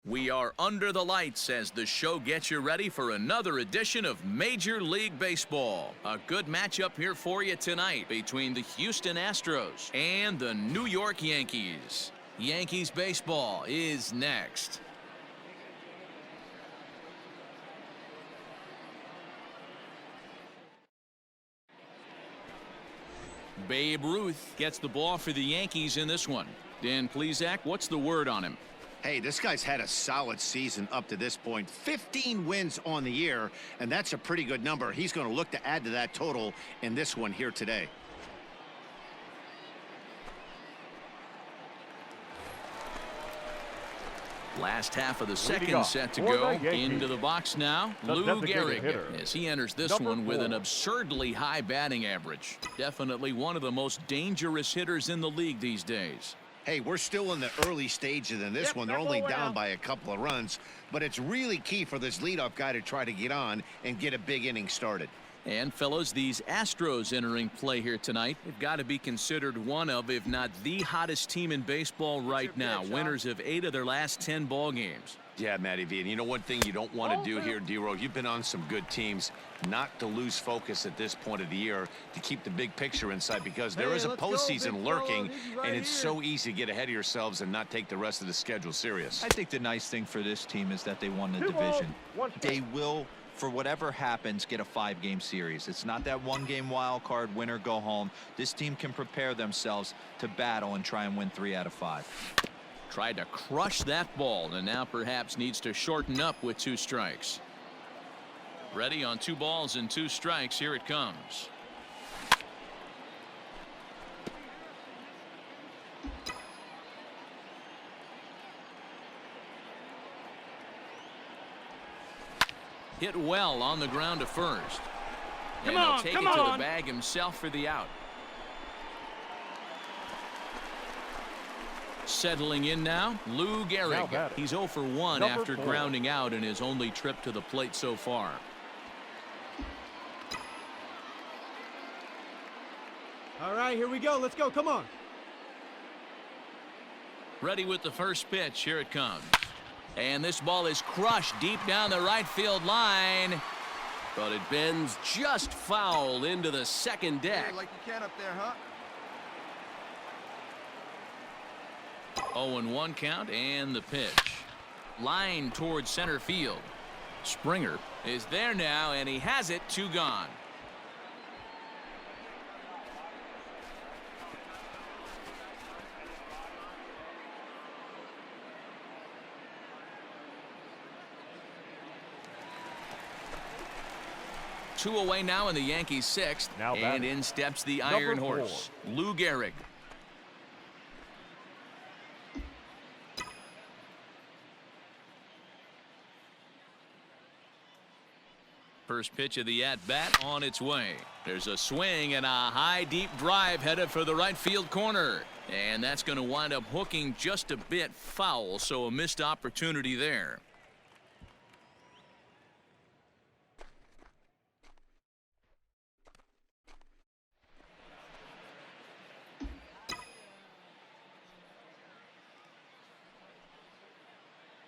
We are under the lights as the show gets you ready for another edition of Major League Baseball. A good matchup here for you tonight between the Houston Astros and the New York Yankees. Yankees baseball is next. Babe Ruth gets the ball for the Yankees in this one. Dan Plesac, what's the word on him? Hey, this guy's had a solid season up to this point. 15 wins on the year, and that's a pretty good number. He's going to look to add to that total in this one here today. Last half of the second set to go. Into the box now. Lou Gehrig as he enters this one with an absurdly high batting average. Definitely one of the most dangerous hitters in the league these days. Hey, we're still in the early stages in this one. They're only down by a couple of runs, but it's really key for this leadoff guy to try to get on and get a big inning started. And fellows, these Astros entering play here tonight have got to be considered one of, if not the hottest team in baseball right now. Winners of 8 of their last 10 ball games. Yeah, Matty V. And you know one thing you don't want to do here, D-Row, you've been on some good teams, not to lose focus at this point of the year, to keep the big picture in sight, because there is a postseason lurking, and it's so easy to get ahead of yourselves and not take the rest of the schedule serious. I think the nice thing for this team is that they won the division. They will, for whatever happens, get a 5-game series. It's not that 1-game wild card, win or go home. This team can prepare themselves to battle and try and win 3 out of 5. Tried to crush that ball and now perhaps needs to shorten up with 2 strikes. Ready on 2 balls and 2 strikes. Here it comes. Hit well on the ground to first. And he'll take it to the bag himself for the out. Settling in now, Lou Gehrig. He's 0 for 1 after grounding out in his only trip to the plate so far. All right, here we go. Let's go. Come on. Ready with the first pitch. Here it comes. And this ball is crushed deep down the right field line. But it bends just foul into the second deck. Like you can up there, huh? 0-1 count and the pitch. Line towards center field. Springer is there now, and he has it. 2 gone. Two away now in the Yankees' 6th, and in steps the Iron Horse, Lou Gehrig. First pitch of the at-bat on its way. There's a swing and a high deep drive headed for the right field corner. And that's going to wind up hooking just a bit foul, so a missed opportunity there.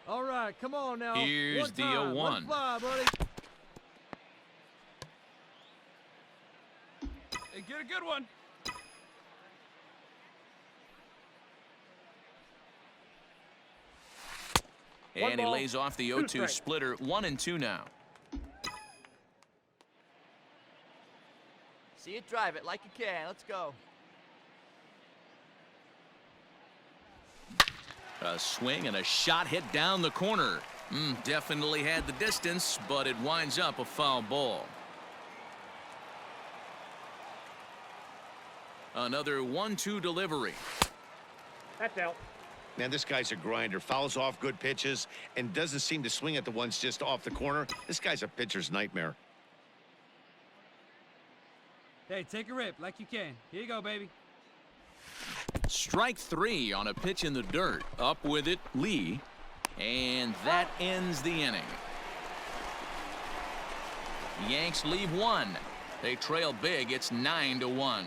All right, come on now. Here's the 0-1. One fly, buddy. Hey, get a good one. And he lays off the 0-2 splitter. 1-2 now. See it, drive it like you can. Let's go. A swing and a shot hit down the corner. Definitely had the distance, but it winds up a foul ball. Another 1-2 delivery. That's out. Man, this guy's a grinder. Fouls off good pitches and doesn't seem to swing at the ones just off the corner. This guy's a pitcher's nightmare. Hey, take a rip like you can. Here you go, baby. Strike 3 on a pitch in the dirt. Up with it, Lee. And that ends the inning. Yanks leave 1. They trail big. It's 9-1.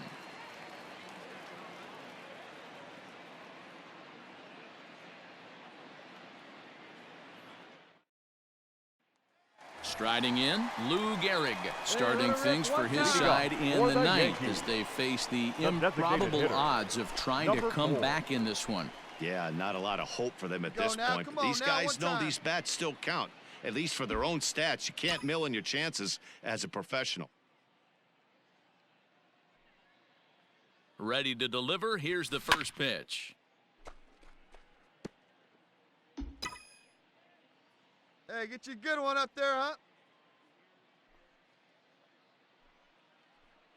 Striding in, Lou Gehrig, starting things for his side in the ninth as they face the improbable odds of trying to come back in this one. Yeah, not a lot of hope for them at this point. But these guys know these bats still count, at least for their own stats. You can't mill in your chances as a professional. Ready to deliver. Here's the first pitch. Hey, get you a good one up there, huh?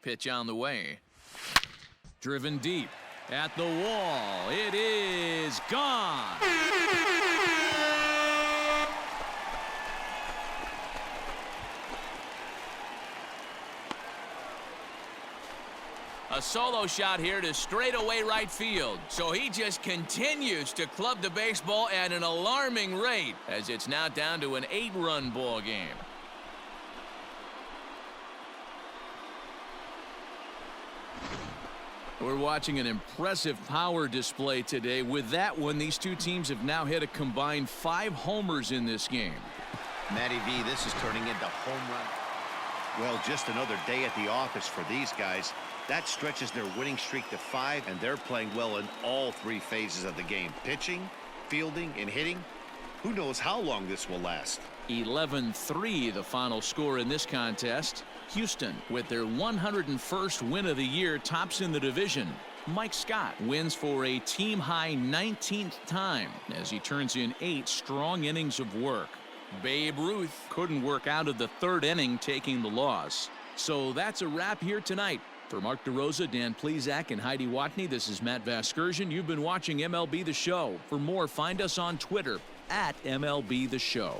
Pitch on the way. Driven deep at the wall. It is gone. A solo shot here to straightaway right field. So he just continues to club the baseball at an alarming rate as it's now down to an 8-run ball game. We're watching an impressive power display today. With that one, these two teams have now hit a combined 5 homers in this game. Matty V, this is turning into home run. Well, just another day at the office for these guys. That stretches their winning streak to 5, and they're playing well in all 3 phases of the game. Pitching, fielding, and hitting. Who knows how long this will last? 11-3 the final score in this contest. Houston, with their 101st win of the year, tops in the division. Mike Scott wins for a team-high 19th time as he turns in 8 strong innings of work. Babe Ruth couldn't work out of the 3rd inning, taking the loss. So that's a wrap here tonight. For Mark DeRosa, Dan Plesac, and Heidi Watney, this is Matt Vasgersian. You've been watching MLB The Show. For more, find us on Twitter at MLB The Show.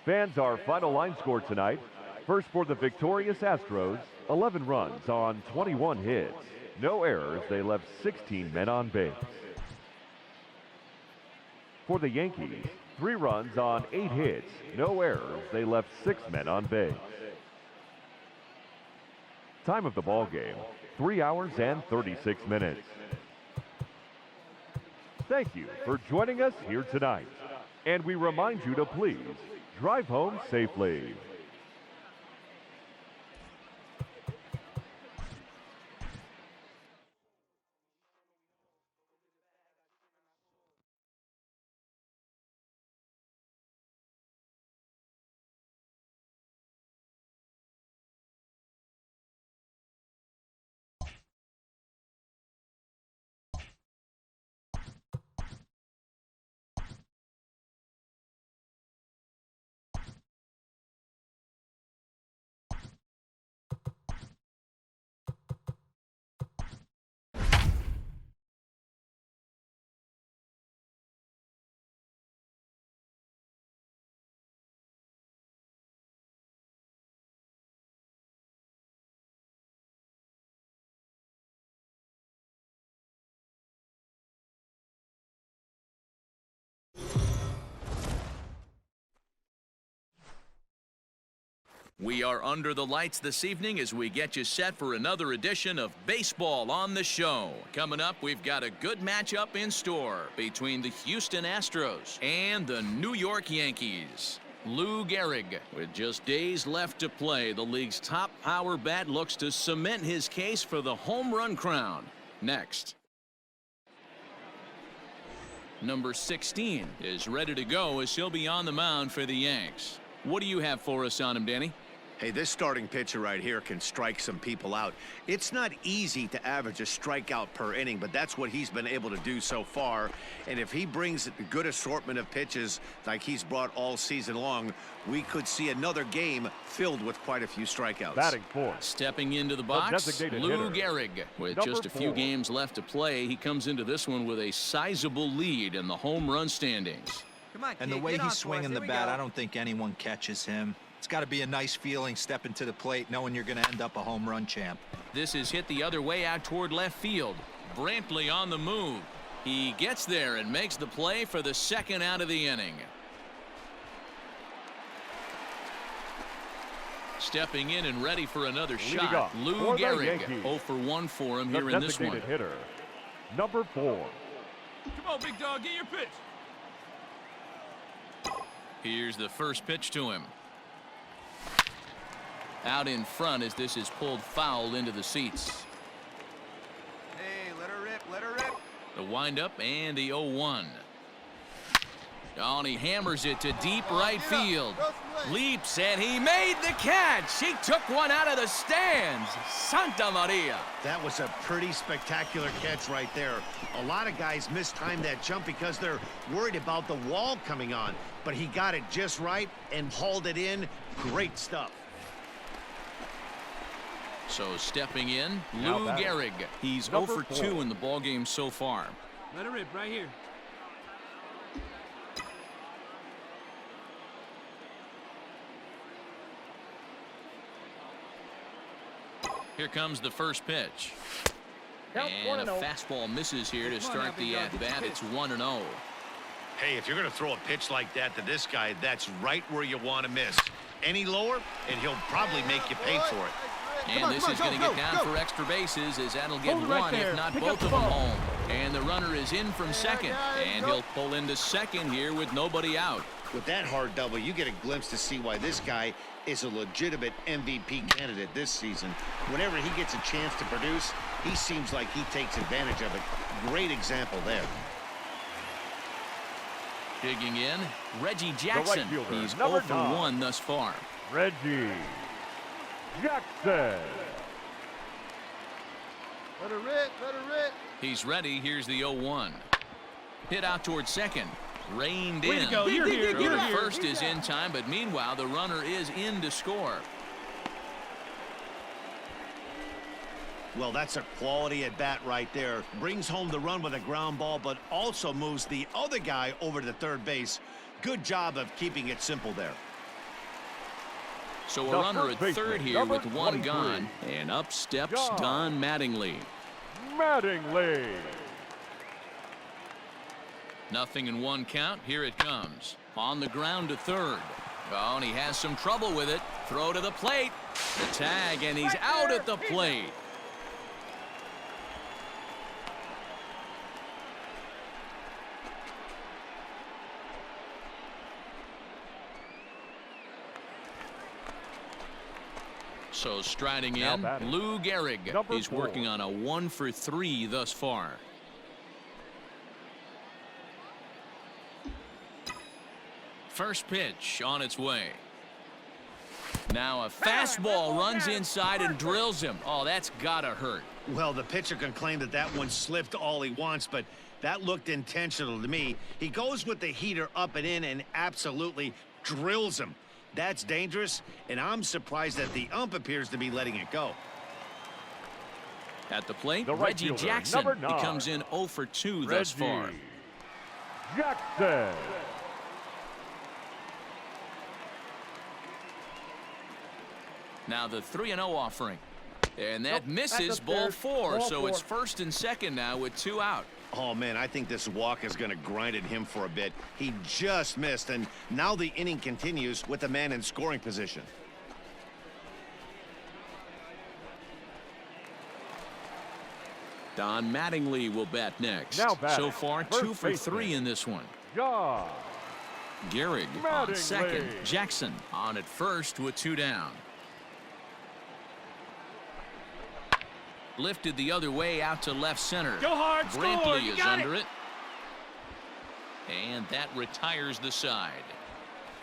Fans, our final line score tonight. First for the victorious Astros, 11 runs on 21 hits. No errors, they left 16 men on base. For the Yankees, 3 runs on 8 hits. No errors, they left 6 men on base. Time of the ball game, 3 hours and 36 minutes. Thank you for joining us here tonight. And we remind you to please drive home safely. We are under the lights this evening as we get you set for another edition of Baseball on the Show. Coming up, we've got a good matchup in store between the Houston Astros and the New York Yankees. Lou Gehrig, with just days left to play, the league's top power bat looks to cement his case for the home run crown. Next. Number 16 is ready to go as he'll be on the mound for the Yanks. What do you have for us on him, Danny? Hey, this starting pitcher right here can strike some people out. It's not easy to average a strikeout per inning, but that's what he's been able to do so far. And if he brings a good assortment of pitches like he's brought all season long, we could see another game filled with quite a few strikeouts. Batting fourth. Stepping into the box, Lou Gehrig. With just a few games left to play, he comes into this one with a sizable lead in the home run standings. Come on, and kid, the way get on he's swinging the for us. bat, I don't think anyone catches him. It's got to be a nice feeling stepping to the plate knowing you're going to end up a home run champ. This is hit the other way out toward left field. Brantley on the move. He gets there and makes the play for the second out of the inning. Stepping in and ready for another Leading shot, up Lou for the Gehrig. Yankees, 0 for 1 for him the here in this one. designated hitter, number 4. Come on, big dog, get your pitch. Here's the first pitch to him. Out in front as this is pulled foul into the seats. Hey, let her rip, let her rip. The windup and the 0-1. Oh, and he hammers it to deep right field. Leaps, and he made the catch. He took one out of the stands. Santa Maria. That was a pretty spectacular catch right there. A lot of guys mistime that jump because they're worried about the wall coming on. But he got it just right and hauled it in. Great stuff. So stepping in, Now Lou batting, Gehrig. He's 0 number for 4. 2 in the ballgame so far. Let her rip right here. Here comes the first pitch. And a fastball misses here to start the at-bat. It's 1-0. Hey, if you're going to throw a pitch like that to this guy, that's right where you want to miss. Any lower, and he'll probably make you pay for it. And this is going to get down for extra bases as that'll get one, if not both of them home. And the runner is in from second. And he'll pull into second here with nobody out. With that hard double, you get a glimpse to see why this guy is a legitimate MVP candidate this season. Whenever he gets a chance to produce, he seems like he takes advantage of it. Great example there. Digging in, Reggie Jackson. fielder, He's number 0 for 9. 1 thus far. Reggie Jackson. Let her rip, let her rip. He's ready. Here's the 0-1. Hit out towards second. Reined Way in. to go. You're here. Throw You're to here. first is in time, but meanwhile, the runner is in to score. Well, that's a quality at bat right there. Brings home the run with a ground ball, but also moves the other guy over to third base. Good job of keeping it simple there. So a The runner first at third baseman, here with number 1 23. gone. And up steps John. Don Mattingly. Mattingly. Nothing in 1 count. Here it comes. On the ground to third. Oh, and he has some trouble with it. Throw to the plate. The tag, and he's out at the plate. So striding Now in, batting, Lou Gehrig. number He's 4. working on a 1 for 3 thus far. First pitch on its way. Now a fastball runs inside and drills him. Oh, that's gotta hurt. Well, the pitcher can claim that that one slipped all he wants, but that looked intentional to me. He goes with the heater up and in and absolutely drills him. That's dangerous, and I'm surprised that the ump appears to be letting it go. At the plate, The right Reggie fielder, Jackson. number He 9. comes in 0 for 2 thus far. Reggie Jackson. Now the 3-0 offering. And that Nope, misses that's ball upstairs. 4, Ball so it's 4. first and second now with 2 out. Oh, man, I think this walk is going to grind at him for a bit. He just missed, and now the inning continues with the man in scoring position. Don Mattingly will bat next. Now batting, So far, first 2 for baseman. 3 in this one. John Gehrig on Mattingly. second. Jackson on at first with 2 down. Lifted the other way out to left center. Go hard, score. Brantley You is got under it. And that retires the side.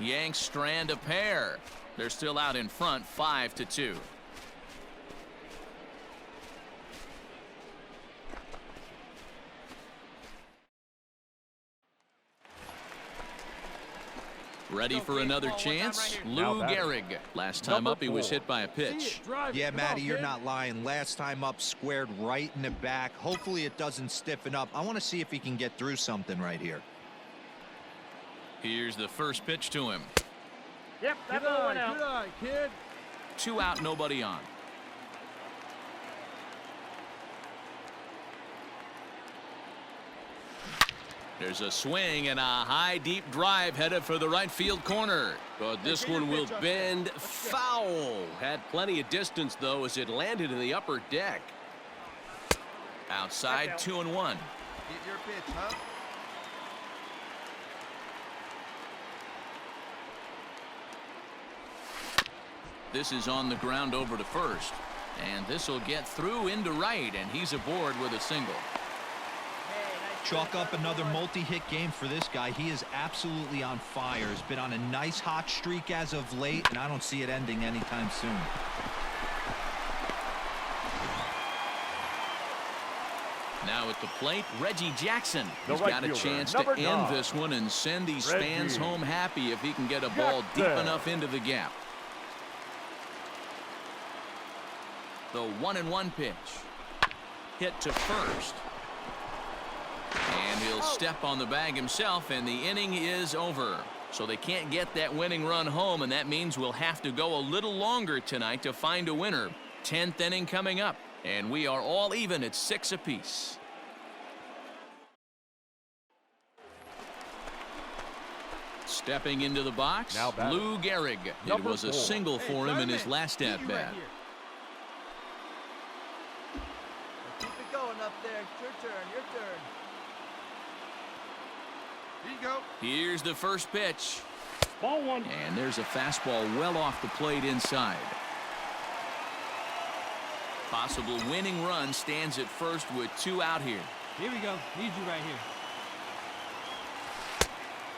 Yanks strand a pair. They're still out in front, 5-2. Ready for another chance? Now Lou batting, Gehrig. Last time number up, he was 4. hit by a pitch. Yeah, Matty, you're not lying. Last time up, squared right in the back. Hopefully it doesn't stiffen up. I want to see if he can get through something right here. Here's the first pitch to him. Yep, Good eye, kid. 2 out, nobody on. There's a swing and a high, deep drive headed for the right field corner. But this one will bend foul. Had plenty of distance, though, as it landed in the upper deck. Outside, 2-1. Get your pitch, huh? This is on the ground over to first. And this will get through into right, and he's aboard with a single. Chalk up another multi-hit game for this guy. He is absolutely on fire. He's been on a nice hot streak as of late, and I don't see it ending anytime soon. Now at the plate, Reggie Jackson. The He's right got a fielder, chance to number end 9. this one and send these Reggie fans home happy if he can get a ball deep Jackson. enough into the gap. The 1-1 pitch. Hit to first. And he'll step on the bag himself, and the inning is over. So they can't get that winning run home, and that means we'll have to go a little longer tonight to find a winner. 10th inning coming up, and we are all even at 6 apiece. Stepping into the box, Now batting. Lou Gehrig. It Number was a 4. single for him in his last at-bat. Keep it going up there. It's your turn. Your turn. Here you go. Here's the first pitch. Ball 1. And there's a fastball well off the plate inside. Possible winning run stands at first with 2 out here. Here we go. Need you right here.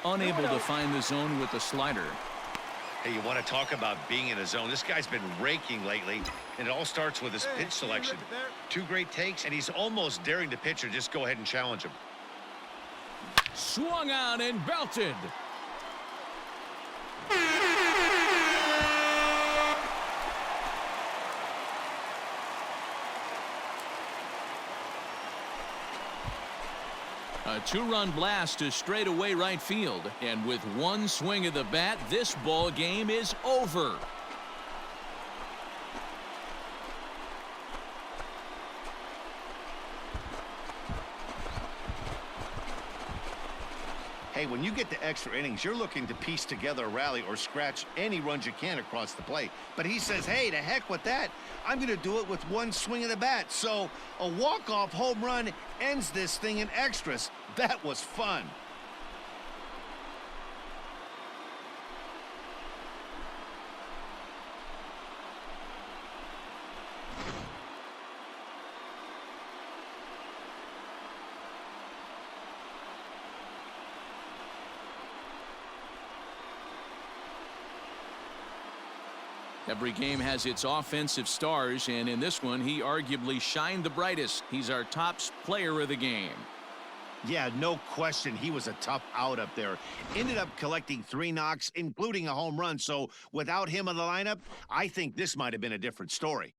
Unable to find the zone with the slider. Hey, you want to talk about being in a zone? This guy's been raking lately, and it all starts with his Hey, pitch selection. look at there. 2 great takes, and he's almost daring the pitcher just go ahead and challenge him. Swung on and belted. A 2-run blast to straightaway right field, and with 1 swing of the bat, this ball game is over. Hey, when you get to extra innings, you're looking to piece together a rally or scratch any runs you can across the plate. But he says, hey, to heck with that. I'm going to do it with 1 swing of the bat. So a walk-off home run ends this thing in extras. That was fun. Every game has its offensive stars, and in this one, he arguably shined the brightest. He's our top player of the game. Yeah, no question. He was a tough out up there. Ended up collecting 3 knocks, including a home run. So without him in the lineup, I think this might have been a different story.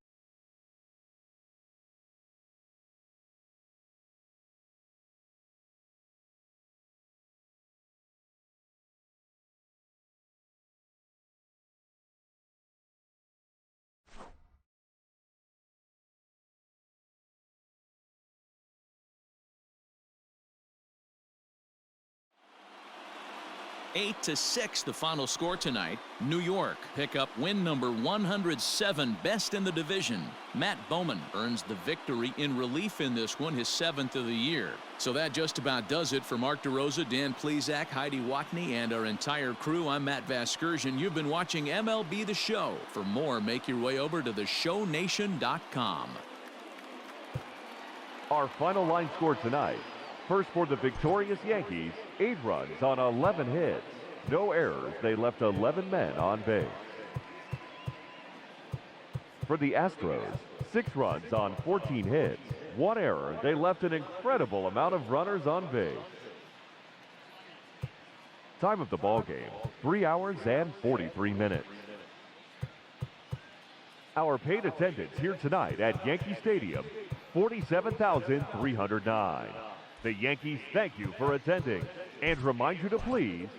Eight to 6, the final score tonight. New York pick up win number 107, best in the division. Matt Bowman earns the victory in relief in this one, his 7th of the year. So that just about does it for Mark DeRosa, Dan Plesac, Heidi Watney, and our entire crew. I'm Matt Vasgersian. You've been watching MLB The Show. For more, make your way over to theshownation.com. Our final line score tonight. First for the victorious Yankees, 8 runs on 11 hits. No errors. They left 11 men on base. For the Astros, 6 runs on 14 hits. 1 error. They left an incredible amount of runners on base. Time of the ball game, 3 hours and 43 minutes. Our paid attendance here tonight at Yankee Stadium, 47,309. The Yankees thank you for attending and remind you to please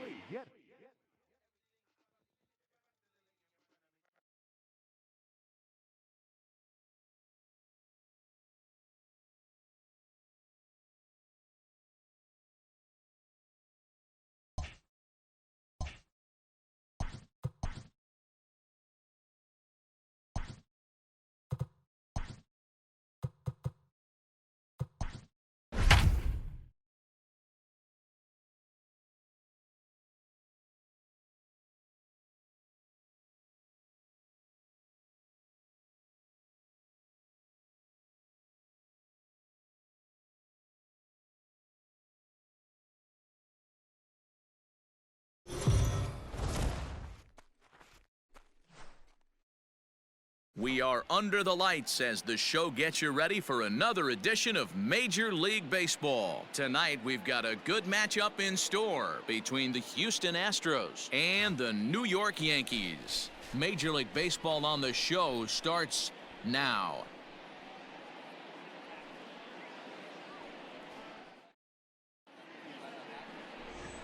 We are under the lights as the show gets you ready for another edition of Major League Baseball. Tonight, we've got a good matchup in store between the Houston Astros and the New York Yankees. Major League Baseball on the show starts now.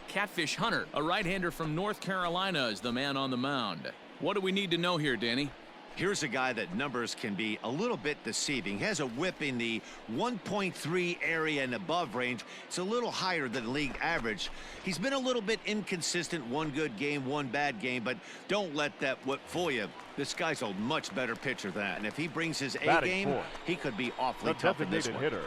Catfish Hunter, a right-hander from North Carolina, is the man on the mound. What do we need to know here, Danny? Here's a guy that numbers can be a little bit deceiving. He has a whip in the 1.3 area and above range. It's a little higher than league average. He's been a little bit inconsistent. One good game, one bad game, but don't let that whip fool you. This guy's a much better pitcher than that. And if he brings his A game, he could be awfully tough in this one. Hitter.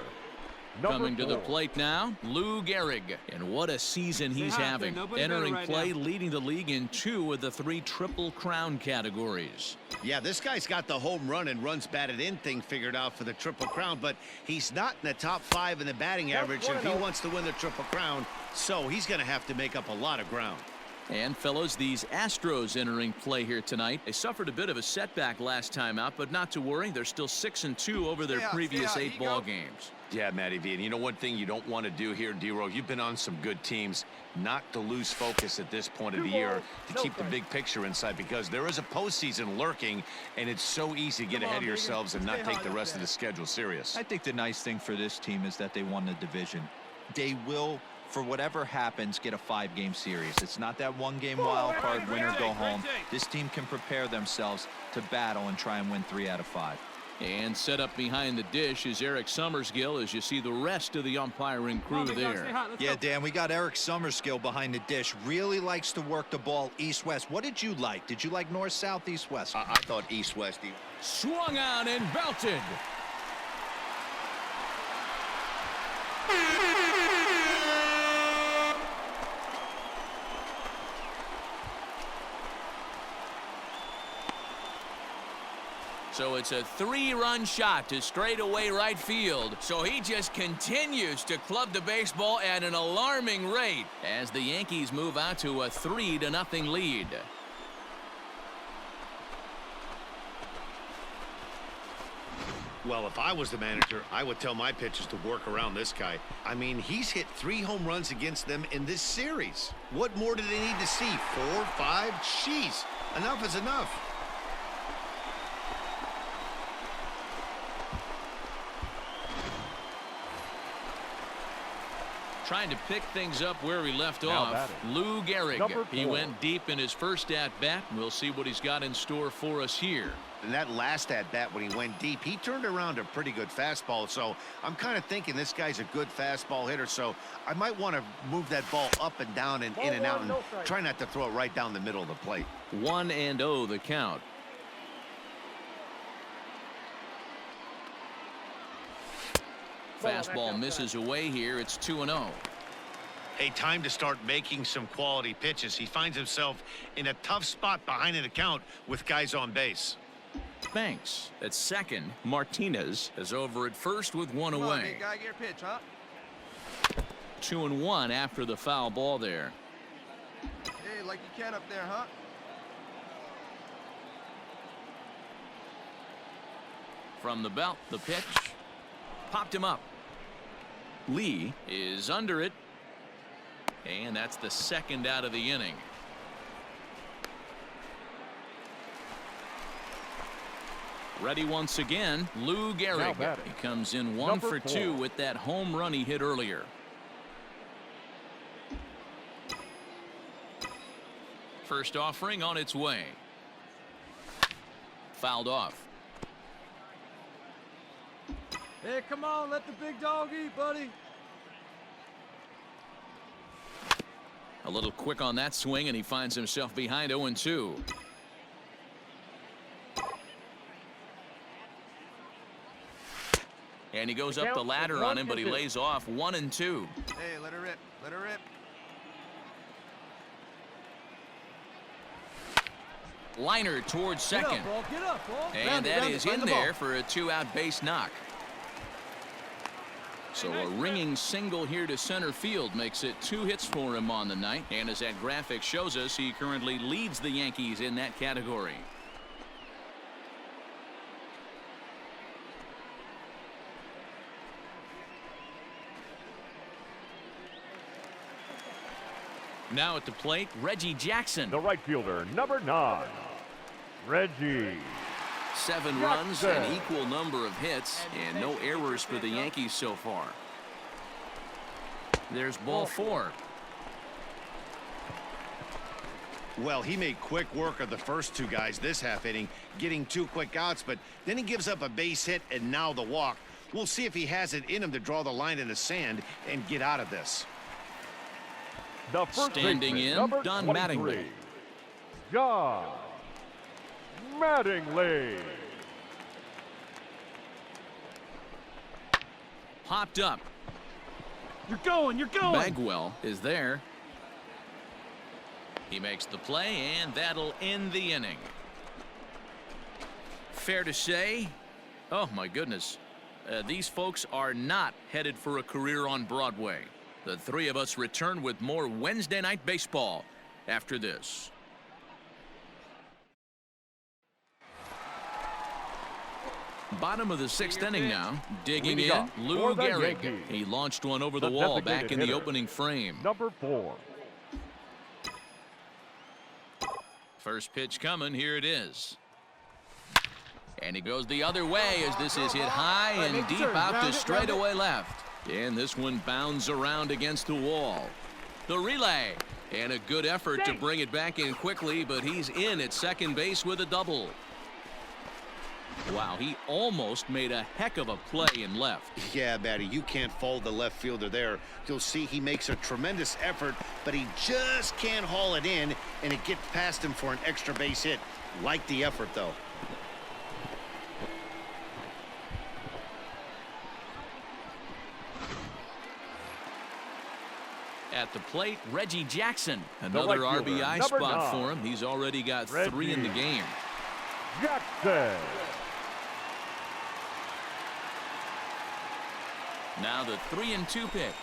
Coming to the plate now, Lou Gehrig. And what a season he's having. Entering play, leading the league in 2 of the 3 Triple Crown categories. Yeah, this guy's got the home run and runs batted in thing figured out for the Triple Crown, but he's not in the top 5 in the batting average if he wants to win the Triple Crown, so he's going to have to make up a lot of ground. And fellows, these Astros entering play here tonight. They suffered a bit of a setback last time out, but not to worry. They're still 6-2 over their previous 8 ball games. Yeah, Matty V, and you know one thing you don't want to do here, D-Row, you've been on some good teams, not to lose focus at this point of the year, to keep the big picture inside, because there is a postseason lurking, and it's so easy to get ahead of yourselves and not take the rest of the schedule serious. I think the nice thing for this team is that they won the division. They will, for whatever happens, get a 5-game series. It's not that 1-game wild card, win or go home. This team can prepare themselves to battle and try and win 3 out of 5. And set up behind the dish is Eric Summerskill as you see the rest of the umpiring crew there. Yeah, Dan, we got Eric Summerskill behind the dish. Really likes to work the ball east-west. What did you like? Did you like north, south, east, west? I thought east-west. Swung on and belted. So it's a 3-run shot to straightaway right field. So he just continues to club the baseball at an alarming rate as the Yankees move out to a 3-0 lead. Well, if I was the manager, I would tell my pitchers to work around this guy. I mean, he's hit 3 home runs against them in this series. What more do they need to see? 4, 5? Jeez, enough is enough. Trying to pick things up where he left off. Lou Gehrig. He went deep in his first at-bat. We'll see what he's got in store for us here. And that last at-bat when he went deep, he turned around a pretty good fastball. So I'm kind of thinking this guy's a good fastball hitter. So I might want to move that ball up and down and in and out and try not to throw it right down the middle of the plate. 1-0 the count. Fastball misses away here. It's 2-0. A time to start making some quality pitches. He finds himself in a tough spot behind an account with guys on base. Banks at second. Martinez is over at first with 1 Come away. on, big guy, get your pitch, huh? 2-1 after the foul ball there. Hey, like you can up there, huh? From the belt, the pitch. Popped him up. Lee is under it. And that's the 2nd out of the inning. Ready once again, Lou Gehrig. He comes in 1 for 2 with that home run he hit earlier. First offering on its way. Fouled off. Hey, come on, let the big dog eat, buddy. A little quick on that swing, and he finds himself behind 0-2. And he goes up the ladder on him, but he lays off 1-2. Hey, let her rip. Let her rip. Liner towards second. Get up, ball. And that is in there for a 2-out base knock. So a ringing single here to center field makes it 2 hits for him on the night. And as that graphic shows us, he currently leads the Yankees in that category. Now at the plate, Reggie Jackson. The right fielder, number 9, Reggie. 7 runs, an equal number of hits, and no errors for the Yankees so far. There's ball 4. Well, he made quick work of the first 2 guys this half inning, getting 2 quick outs, but then he gives up a base hit and now the walk. We'll see if he has it in him to draw the line in the sand and get out of this. The first standing baseman, in, number Don 23, Mattingly. John Mattingly. Popped up. You're going. Bagwell is there. He makes the play, and that'll end the inning. Fair to say, oh my goodness, these folks are not headed for a career on Broadway. The 3 of us return with more Wednesday Night Baseball after this. Bottom of the 6th inning now. Digging in, Lou Gehrig. He launched one over the wall back in the opening frame. Number 4. First pitch coming. Here it is. And he goes the other way as this is hit high and deep out to straightaway left. And this one bounds around against the wall. The relay. And a good effort to bring it back in quickly, but he's in at second base with a double. Wow, he almost made a heck of a play in left. Yeah, Matty, you can't fault the left fielder there. You'll see he makes a tremendous effort, but he just can't haul it in, and it gets past him for an extra base hit. Like the effort, though. At the plate, Reggie Jackson. Another right fielder, RBI number spot 9. for him. He's already got 3 in the game. Jackson. Now the 3-2 pitch.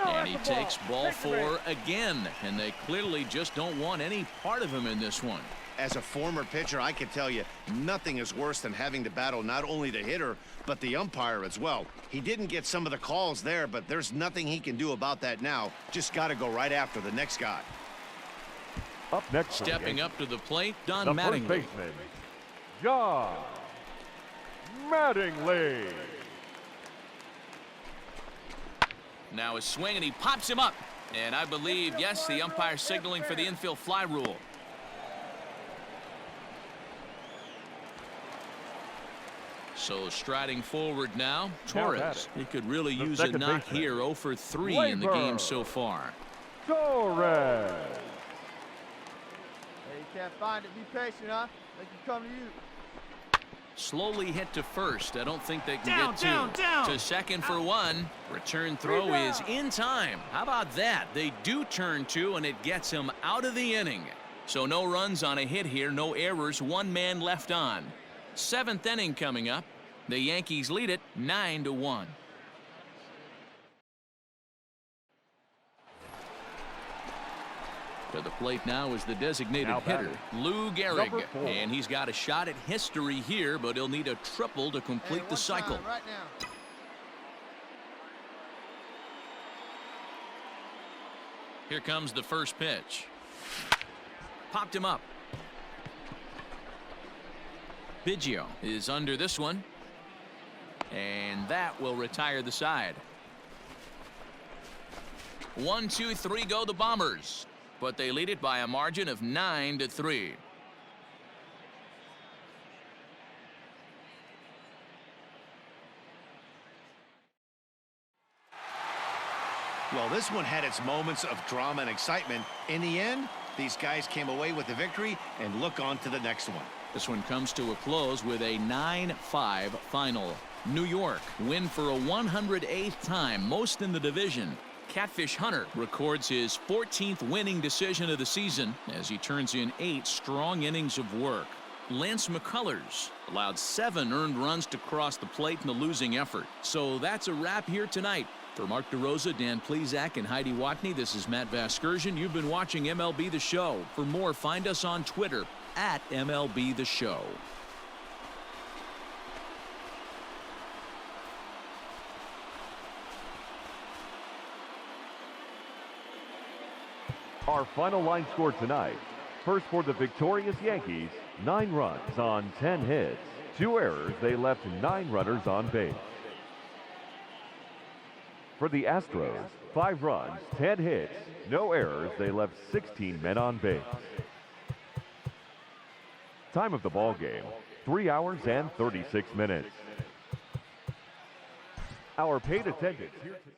And he takes ball 4 again. And they clearly just don't want any part of him in this one. As a former pitcher, I can tell you, nothing is worse than having to battle not only the hitter, but the umpire as well. He didn't get some of the calls there, but there's nothing he can do about that now. Just got to go right after the next guy. Up next, Stepping up to the plate, Don the Mattingly. first baseman, John Mattingly. Now a swing, and he pops him up. And I believe, yes, the umpire signaling for the infield fly rule. So striding forward now, Torres. He could really use a knock here. 0 for 3 in the game so far. Torres. Hey, you can't find it. Be patient, huh? They can come to you. Slowly hit to first. I don't think they can get 2. To second for 1. Return throw is in time. How about that? They do turn 2, and it gets him out of the inning. So no runs on a hit here, no errors, 1 man left on. 7th inning coming up. The Yankees lead it 9-1. To the plate now is the designated hitter, Lou Gehrig. And he's got a shot at history here, but he'll need a triple to complete the cycle. Right now. Here comes the first pitch. Popped him up. Biggio is under this one. And that will retire the side. 1, 2, 3 go the Bombers. But they lead it by a margin of 9-3. Well, this one had its moments of drama and excitement. In the end, these guys came away with the victory and look on to the next one. This one comes to a close with a 9-5 final. New York win for a 108th time, most in the division. Catfish Hunter records his 14th winning decision of the season as he turns in 8 strong innings of work. Lance McCullers allowed 7 earned runs to cross the plate in the losing effort. So that's a wrap here tonight. For Mark DeRosa, Dan Plesac, and Heidi Watney, this is Matt Vasgersian. You've been watching MLB The Show. For more, find us on Twitter at MLB The Show. Our final line score tonight. First for the victorious Yankees, 9 runs on 10 hits. 2 errors, they left 9 runners on base. For the Astros, 5 runs, 10 hits, no errors, they left 16 men on base. Time of the ball game, 3 hours and 36 minutes. Our paid attendance here tonight.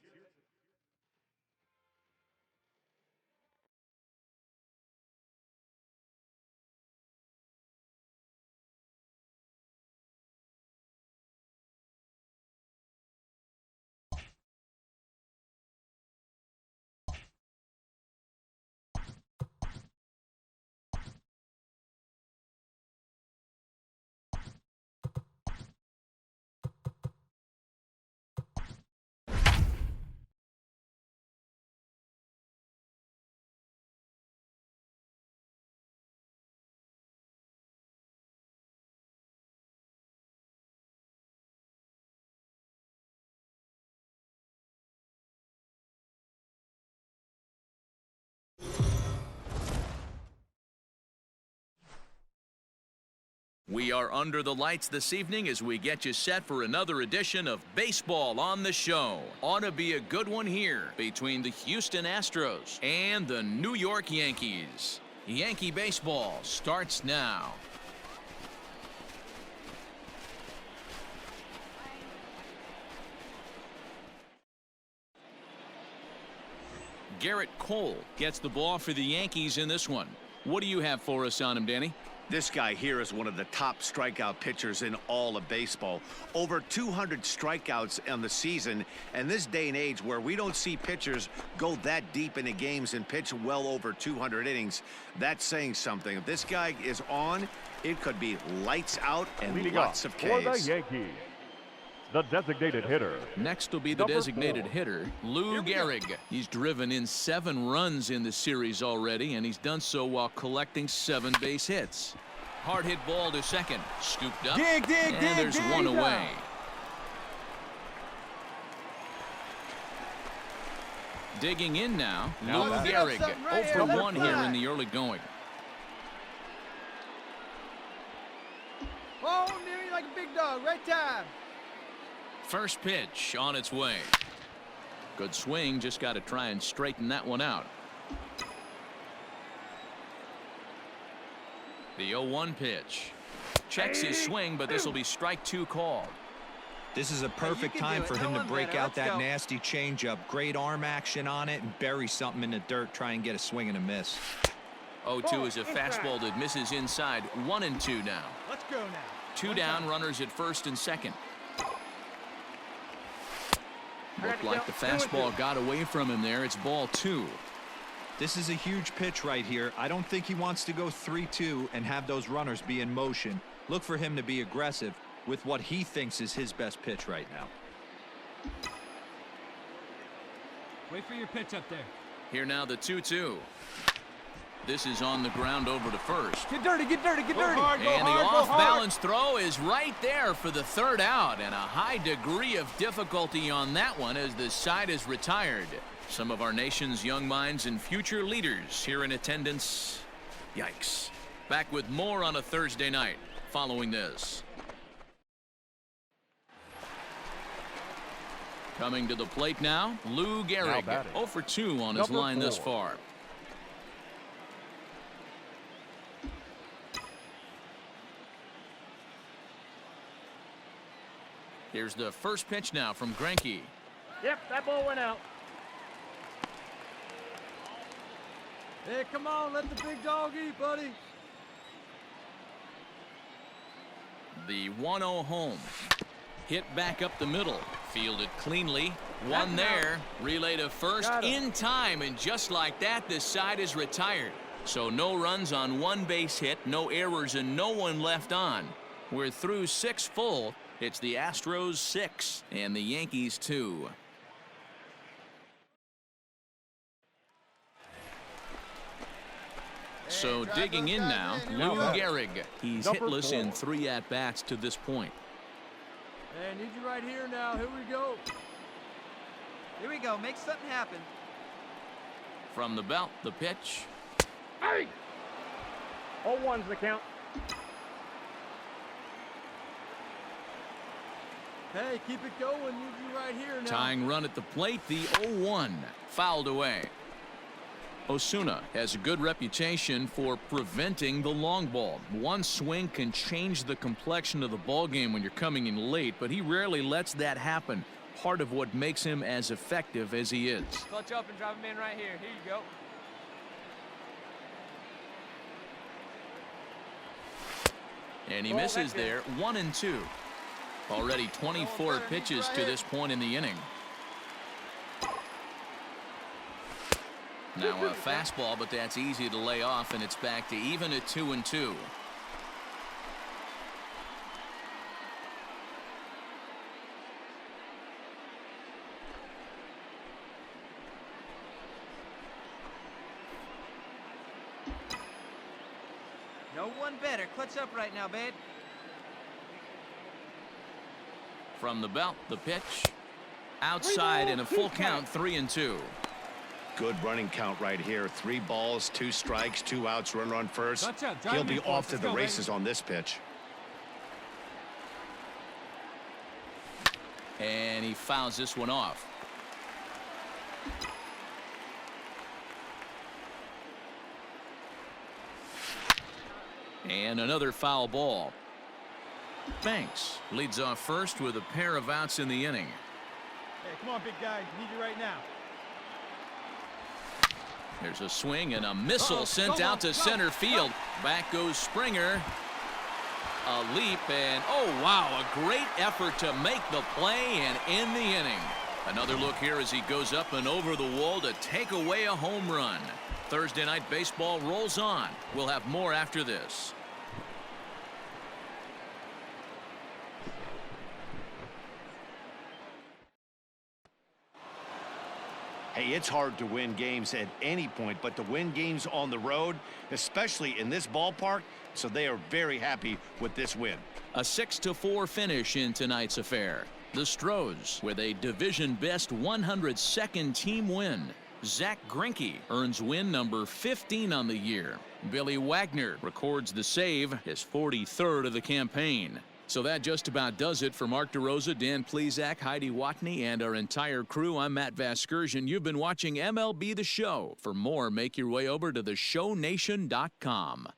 We are under the lights this evening as we get you set for another edition of Baseball on the Show. Ought to be a good one here between the Houston Astros and the New York Yankees. Yankee baseball starts now. Garrett Cole gets the ball for the Yankees in this one. What do you have for us on him, Danny? This guy here is one of the top strikeout pitchers in all of baseball. Over 200 strikeouts on the season, and this day and age where we don't see pitchers go that deep into games and pitch well over 200 innings, that's saying something. If this guy is on, it could be lights out and Leading lots off of for the Ks. Yankees, the designated hitter. Next will be the designated hitter, Lou Gehrig. He's driven in 7 runs in the series already, and he's done so while collecting 7 base hits. Hard hit ball to second. Scooped up. And there's one away. Digging in now, Lou Gehrig. 0 for 1 here in the early going. Oh, near you like a big dog. Right time. First pitch on its way. Good swing, just got to try and straighten that one out. The 0-1 pitch. Checks his swing, but this will be strike 2 called. This is a perfect time for him to break out that nasty changeup. Great arm action on it and bury something in the dirt. Try and get a swing and a miss. 0-2 is a fastball that misses inside. 1-2 now. Let's go now. 2 down, runners at first and second. Looked like the fastball got away from him there. It's ball 2. This is a huge pitch right here. I don't think he wants to go 3-2 and have those runners be in motion. Look for him to be aggressive with what he thinks is his best pitch right now. Wait for your pitch up there. Here now the 2-2. This is on the ground over to first. Get dirty, get dirty, get dirty. And the off-balance throw is right there for the 3rd out, and a high degree of difficulty on that one as the side is retired. Some of our nation's young minds and future leaders here in attendance. Yikes. Back with more on a Thursday night following this. Coming to the plate now, Lou Gehrig. 0 for 2 on his line thus far. Here's the first pitch now from Greinke. Yep, that ball went out. Hey, come on, let the big dog eat, buddy. The 1-0 home. Hit back up the middle. Fielded cleanly. One there. Relay to first in time, and just like that, this side is retired. So no runs on 1 base hit, no errors, and no one left on. We're through 6 full. It's the Astros 6 and the Yankees 2. So digging in now, Lou Gehrig. He's hitless in 3 at-bats to this point. Hey, I need you right here now. Here we go. Here we go. Make something happen. From the belt, the pitch. Hey! 0-1's the count. Hey, keep it going. Need you right here now. Tying run at the plate, the 0-1. Fouled away. Osuna has a good reputation for preventing the long ball. One swing can change the complexion of the ball game when you're coming in late, but he rarely lets that happen. Part of what makes him as effective as he is. Clutch up and drive him in right here. Here you go. And he misses there. 1-2. Already 24 pitches to this point in the inning. Now a fastball, but that's easy to lay off, and it's back to even at 2-2. No one better. Clutch up right now, babe. From the belt, the pitch. Outside in a full count, 3-2. Good running count right here. 3 balls, 2 strikes, 2 outs, runner on first. He'll be off to the races on this pitch. And he fouls this one off. And another foul ball. Banks leads off first with a pair of outs in the inning. Hey, come on, big guy. Need you right now. There's a swing and a missile sent out to center field. Back goes Springer. A leap and oh wow, a great effort to make the play and end the inning. Another look here as he goes up and over the wall to take away a home run. Thursday night baseball rolls on. We'll have more after this. Hey, it's hard to win games at any point, but to win games on the road, especially in this ballpark, so they are very happy with this win. A 6-4 finish in tonight's affair. The Astros with a division best 102nd team win. Zach Greinke earns win number 15 on the year. Billy Wagner records the save, his 43rd of the campaign. So that just about does it for Mark DeRosa, Dan Plesac, Heidi Watney, and our entire crew. I'm Matt Vasgersian. You've been watching MLB The Show. For more, make your way over to theshownation.com.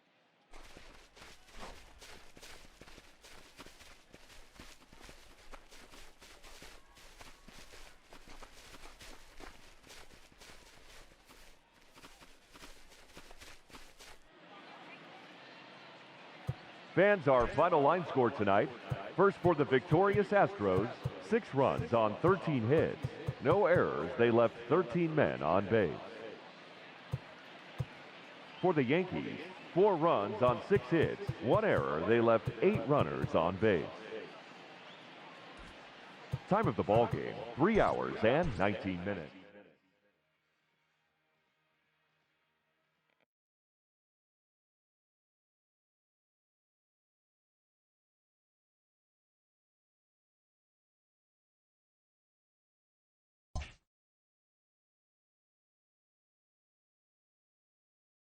Fans, our final line score tonight. First for the victorious Astros, 6 runs on 13 hits. No errors, they left 13 men on base. For the Yankees, 4 runs on 6 hits. 1 error, they left 8 runners on base. Time of the ball game, 3 hours and 19 minutes.